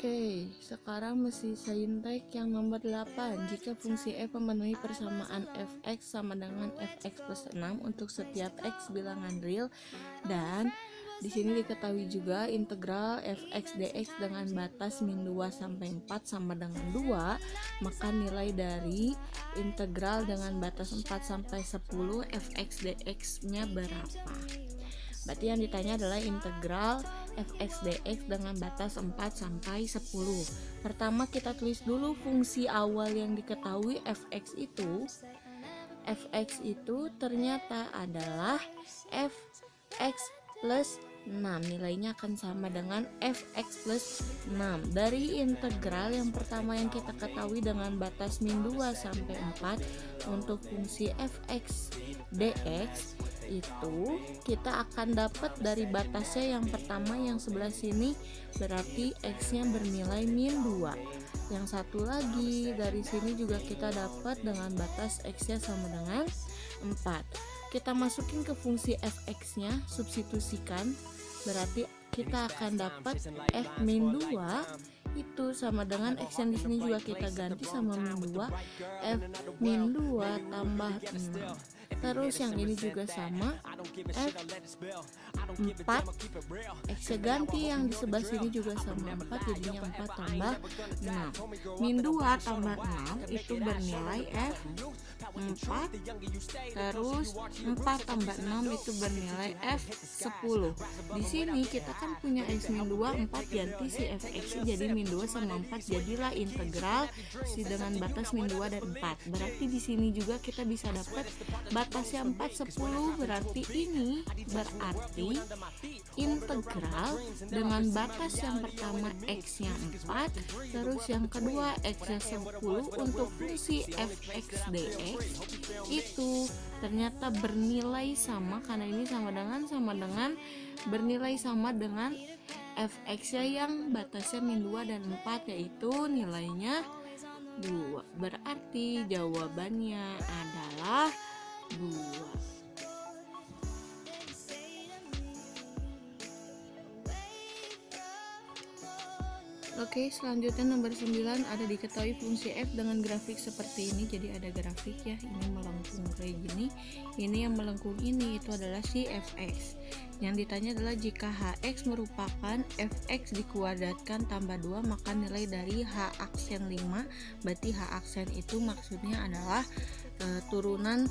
Oke, sekarang mesti saintek yang nomor 8. Jika fungsi f memenuhi persamaan fx sama dengan fx plus 6 untuk setiap x bilangan real, dan di sini diketahui juga integral fx dx dengan batas min 2 sampai 4 sama dengan 2, maka nilai dari integral dengan batas 4 sampai 10 fx dx nya berapa? Berarti yang ditanya adalah integral fx dx dengan batas 4 sampai 10. Pertama kita tulis dulu fungsi awal yang diketahui fx itu ternyata adalah fx plus 6. Nilainya akan sama dengan fx plus 6. Dari integral yang pertama yang kita ketahui dengan batas min 2 sampai 4 untuk fungsi fx dx itu kita akan dapat dari batasnya yang pertama yang sebelah sini, berarti x nya bernilai min 2. Yang satu lagi dari sini juga kita dapat dengan batas x nya sama dengan 4. Kita masukin ke fungsi fx nya, substitusikan, berarti kita akan dapat f min 2 itu sama dengan x yang di sini juga kita ganti sama min 2, f min 2 tambah 6. Terus yang ini juga sama, f 4, x nya ganti yang di sebelah sini juga sama 4, jadinya 4 tambah 6. Min 2 tambah 6 itu bernilai f 4, terus 4 tambah 6 itu bernilai f 10. Di sini kita kan punya x min 2, 4 ganti si fx jadi min 2 sama 4, jadilah integral si dengan batas min 2 dan 4. Berarti di sini juga kita bisa dapat batasnya 4, 10, berarti ini berarti integral dengan batas yang pertama x nya 4, terus yang kedua x nya 10 untuk fungsi fx dx itu ternyata bernilai sama, karena ini sama dengan bernilai sama dengan fx nya yang batasnya min 2 dan 4, yaitu nilainya 2. Berarti jawabannya adalah 2. Oke, selanjutnya nomor 9 ada diketahui fungsi f dengan grafik seperti ini. Jadi ada grafik ya, ini melengkung kayak gini, ini yang melengkung ini itu adalah si fx. Yang ditanya adalah jika hx merupakan fx dikuadratkan tambah 2, maka nilai dari h aksen 5. Berarti h aksen itu maksudnya adalah turunan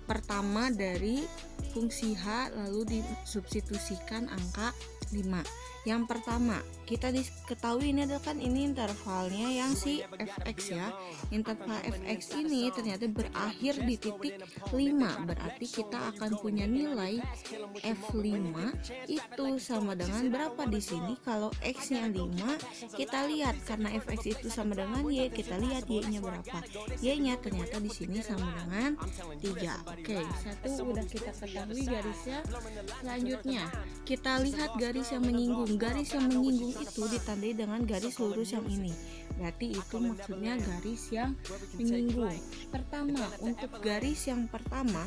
pertama dari fungsi h lalu disubstitusikan angka 5. Yang pertama kita diketahui ini adalah kan ini intervalnya yang si fx ya. Interval fx ini ternyata berakhir di titik 5, berarti kita akan punya nilai f5 itu sama dengan berapa di sini. Kalau x nya 5, kita lihat karena fx itu sama dengan y, kita lihat y nya berapa. Y nya ternyata di sini sama dengan 3. Oke, satu udah kita ketahui garisnya. Selanjutnya kita lihat garis yang menyinggung. Garis yang menyinggung itu ditandai dengan garis lurus yang ini. Berarti itu maksudnya garis yang menyinggung. Pertama, untuk garis yang pertama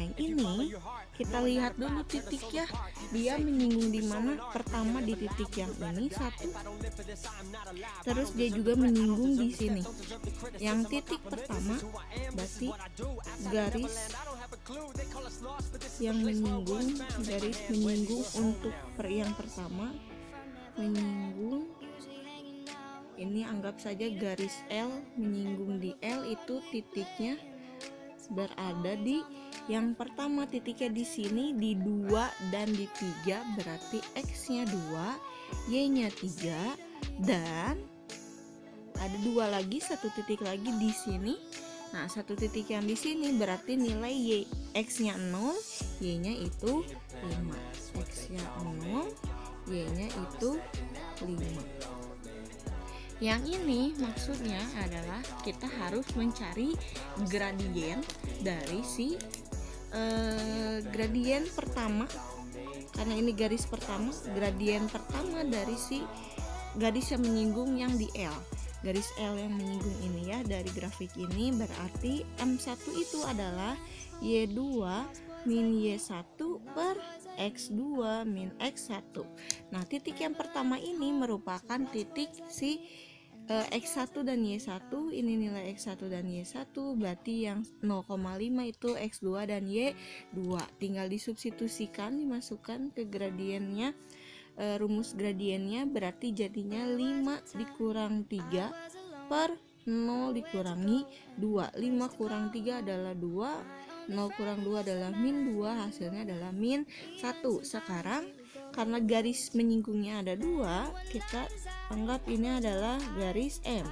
yang ini, kita lihat dulu titik ya. Dia menyinggung di mana? Pertama di titik yang ini satu. Terus dia juga menyinggung di sini. Yang titik pertama berarti garis yang menyinggung, garis menyinggung untuk yang pertama menyinggung ini, anggap saja garis L menyinggung di L, itu titiknya berada di yang pertama, titiknya di sini di 2 dan di 3, berarti x nya 2, y nya 3, dan ada 2 lagi, satu titik lagi di sini. Nah, satu titik yang di sini berarti nilai y, x nya 0, y nya itu 5. X nya 0, y nya itu 5. Yang ini maksudnya adalah kita harus mencari gradien dari si gradien pertama, karena ini garis pertama, gradien pertama dari si garis yang menyinggung yang di L. Garis L yang menyinggung ini ya, dari grafik ini berarti M1 itu adalah Y2 min Y1 per X2 min X1. Nah, titik yang pertama ini merupakan titik si X1 dan Y1. Ini nilai X1 dan Y1, berarti yang 0,5 itu X2 dan Y2. Tinggal disubstitusikan, dimasukkan ke gradiennya, rumus gradiennya, berarti jadinya 5 dikurang 3 per 0 dikurangi 2. 5 kurang 3 adalah 2, 0 kurang 2 adalah min 2, hasilnya adalah min 1. Sekarang karena garis menyinggungnya ada 2, kita anggap ini adalah garis M.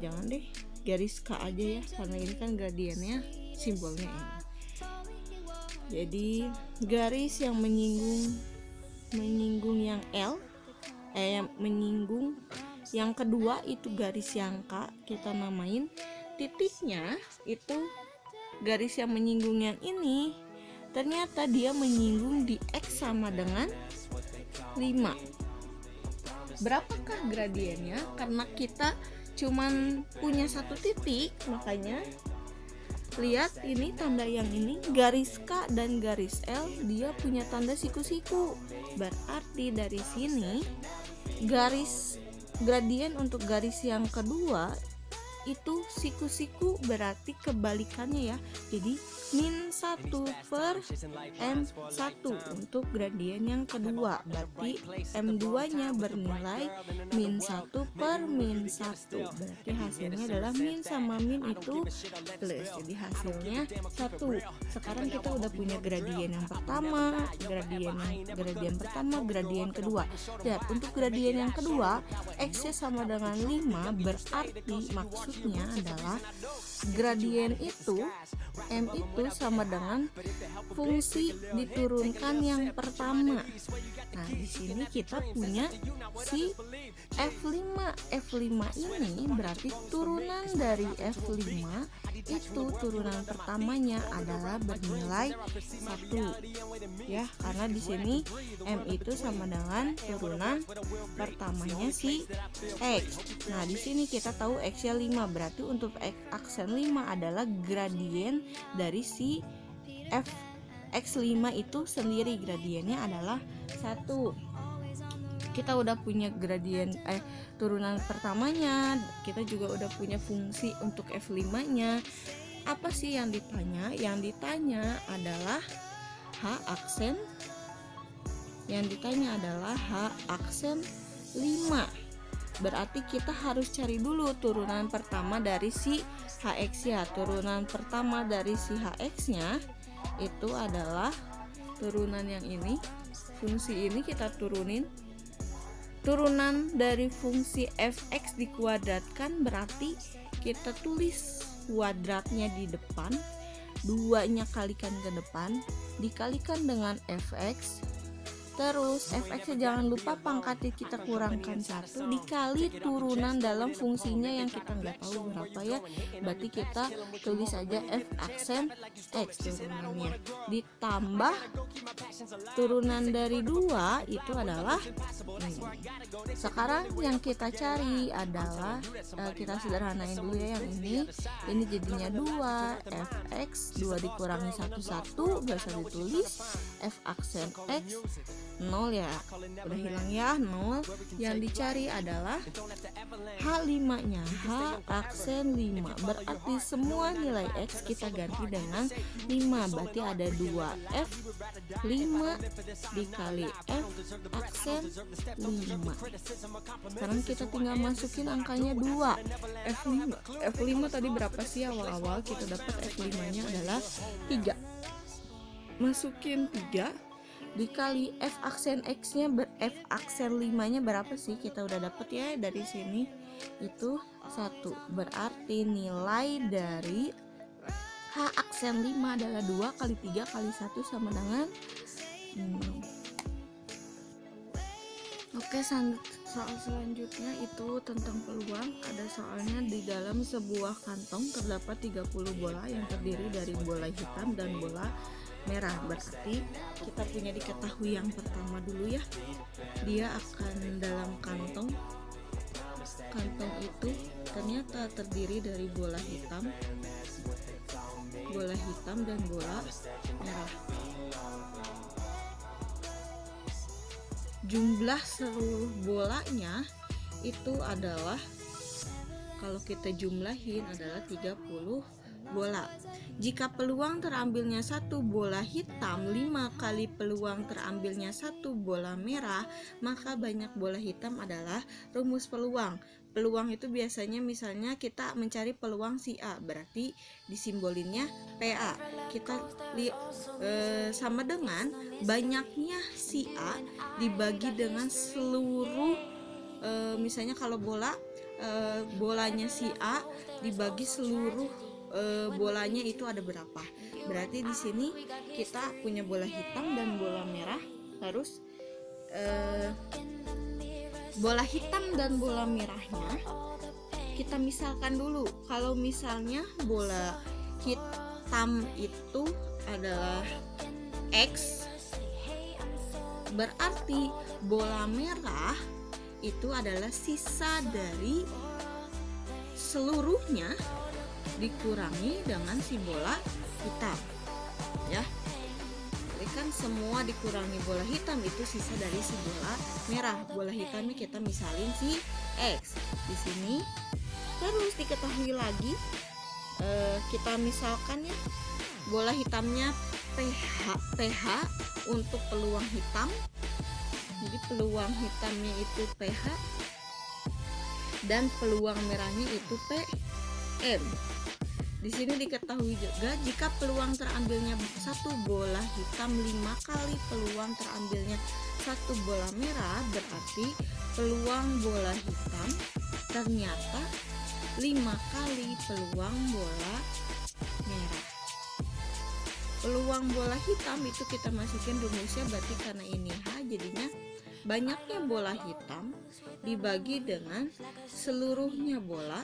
Jangan deh, garis K aja ya, karena ini kan gradiennya simbolnya M. Jadi garis yang menyinggung yang L, menyinggung yang kedua itu garis yang K, kita namain titiknya itu garis yang menyinggung yang ini. Ternyata dia menyinggung di X sama dengan 5. Berapakah gradiennya? Karena kita cuman punya satu titik, makanya lihat ini tanda yang ini, garis K dan garis L dia punya tanda siku-siku. Berarti dari sini garis gradien untuk garis yang kedua itu siku-siku, berarti kebalikannya ya. Jadi min 1 per M1 untuk gradien yang kedua, berarti M2 nya bernilai min 1 per min 1, berarti hasilnya adalah min sama min itu plus, jadi hasilnya 1. Sekarang kita udah punya gradien yang pertama, gradien pertama, gradien kedua. Dan untuk gradien yang kedua X nya sama dengan 5, berarti maksudnya adalah gradien itu M itu sama dengan fungsi diturunkan yang pertama. Nah, di sini kita punya si F5. F5 ini berarti turunan dari F5 itu turunan pertamanya adalah bernilai 1. Ya, karena di sini M itu sama dengan turunan pertamanya si X. Nah, di sini kita tahu X-nya 5, berarti untuk aksen 5 adalah gradien dari si F X5 itu sendiri, gradiennya adalah 1. Kita udah punya gradien turunan pertamanya, kita juga udah punya fungsi untuk F5-nya. Apa sih yang ditanya? Yang ditanya adalah H aksen. Yang ditanya adalah H aksen 5. Berarti kita harus cari dulu turunan pertama dari si HX ya. Turunan pertama dari si HX-nya itu adalah turunan yang ini. Fungsi ini kita turunin. Turunan dari fungsi fx dikuadratkan, berarti kita tulis kuadratnya di depan, 2-nya kalikan ke depan, dikalikan dengan fx. Terus fx-nya jangan lupa pangkatnya kita kurangkan 1 dikali turunan dalam fungsinya yang kita nggak tahu berapa ya. Berarti kita tulis aja f aksen x turunannya, ditambah turunan dari 2 itu adalah ini. Sekarang yang kita cari adalah kita sederhanain dulu ya yang ini. Ini jadinya 2 fx, 2 dikurangi 1 gak usah ditulis, f aksen x 0 ya, udah hilang ya 0. Yang dicari adalah H5 nya, H aksen 5, berarti semua nilai X kita ganti dengan 5, berarti ada 2 F5 dikali F aksen 5. Sekarang kita tinggal masukin angkanya 2. F5 tadi berapa sih awal-awal? Kita dapat F5 nya adalah 3, masukin 3 dikali F aksen X nya, F aksen 5 nya berapa sih? Kita udah dapet ya dari sini, itu 1. Berarti nilai dari H aksen 5 adalah 2 kali 3 kali 1 sama dengan 6. Oke, soal selanjutnya itu tentang peluang. Ada soalnya di dalam sebuah kantong terdapat 30 bola yang terdiri dari bola hitam dan bola merah. Berarti kita punya diketahui yang pertama dulu ya, dia akan dalam kantong itu ternyata terdiri dari bola hitam dan bola merah. jumlah seluruh bolanya itu adalah, kalau kita jumlahin adalah 30 bola. Jika peluang terambilnya satu bola hitam 5 kali peluang terambilnya satu bola merah, maka banyak bola hitam adalah rumus peluang. Peluang itu biasanya misalnya kita mencari peluang si A, berarti disimbolinnya PA. Kita sama dengan banyaknya si A dibagi dengan seluruh, misalnya kalau bolanya si A dibagi seluruh bolanya itu ada berapa. Berarti di sini kita punya bola hitam dan bola merah, harus bola hitam dan bola merahnya kita misalkan dulu. Kalau misalnya bola hitam itu adalah X, berarti bola merah itu adalah sisa dari seluruhnya dikurangi dengan si bola hitam, ya. Jadi kan semua dikurangi bola hitam itu sisa dari si bola merah. Bola hitamnya kita misalin si X di sini. Terus diketahui lagi, kita misalkan ya, bola hitamnya PH untuk peluang hitam. Jadi peluang hitamnya itu PH dan peluang merahnya itu PM. Di sini diketahui juga jika peluang terambilnya satu bola hitam 5 kali peluang terambilnya satu bola merah, berarti peluang bola hitam ternyata 5 kali peluang bola merah. Peluang bola hitam itu kita masukin rumusnya, berarti karena ini H, jadinya banyaknya bola hitam dibagi dengan seluruhnya bola.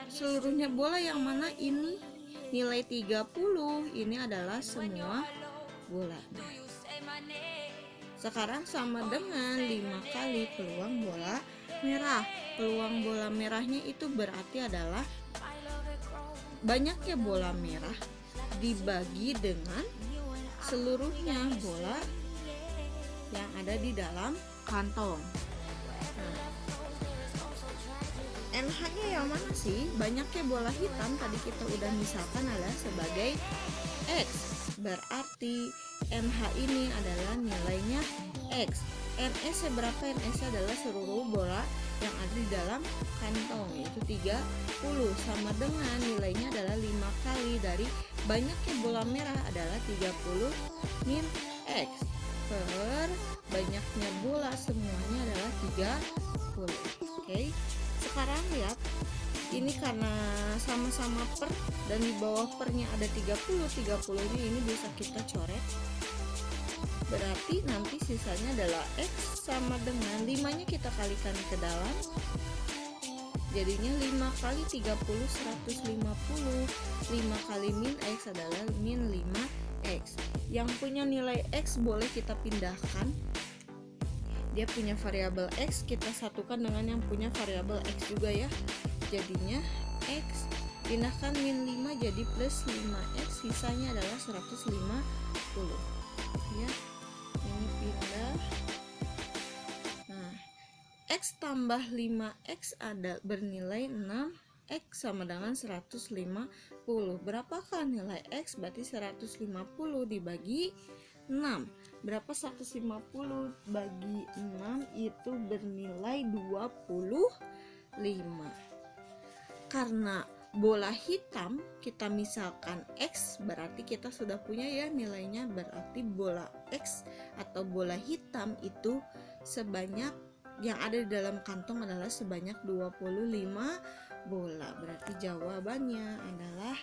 Seluruhnya bola yang mana ini nilai 30, ini adalah semua bola. Sekarang sama dengan 5 kali peluang bola merah. Peluang bola merahnya itu berarti adalah banyaknya bola merah dibagi dengan seluruhnya bola yang ada di dalam kantong. NH-nya yang mana sih? Banyaknya bola hitam tadi kita udah misalkan adalah sebagai X. Berarti NH ini adalah nilainya X. NS berapa? NS adalah seluruh bola yang ada di dalam kantong, yaitu 30, sama dengan nilainya adalah 5 kali dari banyaknya bola merah adalah 30 min X per banyaknya bola semuanya adalah 30. Oke. Sekarang lihat, ini karena sama-sama per dan di bawah pernya ada 30 nya ini bisa kita coret. Berarti nanti sisanya adalah X sama dengan 5 nya kita kalikan ke dalam, jadinya 5 kali 30 150. 5 kali min X adalah min 5X. Yang punya nilai X boleh kita pindahkan, dia punya variabel X, kita satukan dengan yang punya variabel X juga ya. Jadinya X pindahkan min 5 jadi plus 5X, sisanya adalah 150 ya. Ini pindah. Nah, X tambah 5X ada bernilai 6X sama dengan 150. Berapakah nilai X? Berarti 150 dibagi 6. Berapa 150 bagi 6? Itu bernilai 25. Karena bola hitam kita misalkan X, berarti kita sudah punya ya nilainya. Berarti bola X atau bola hitam itu sebanyak yang ada di dalam kantong adalah sebanyak 25 bola. Berarti jawabannya adalah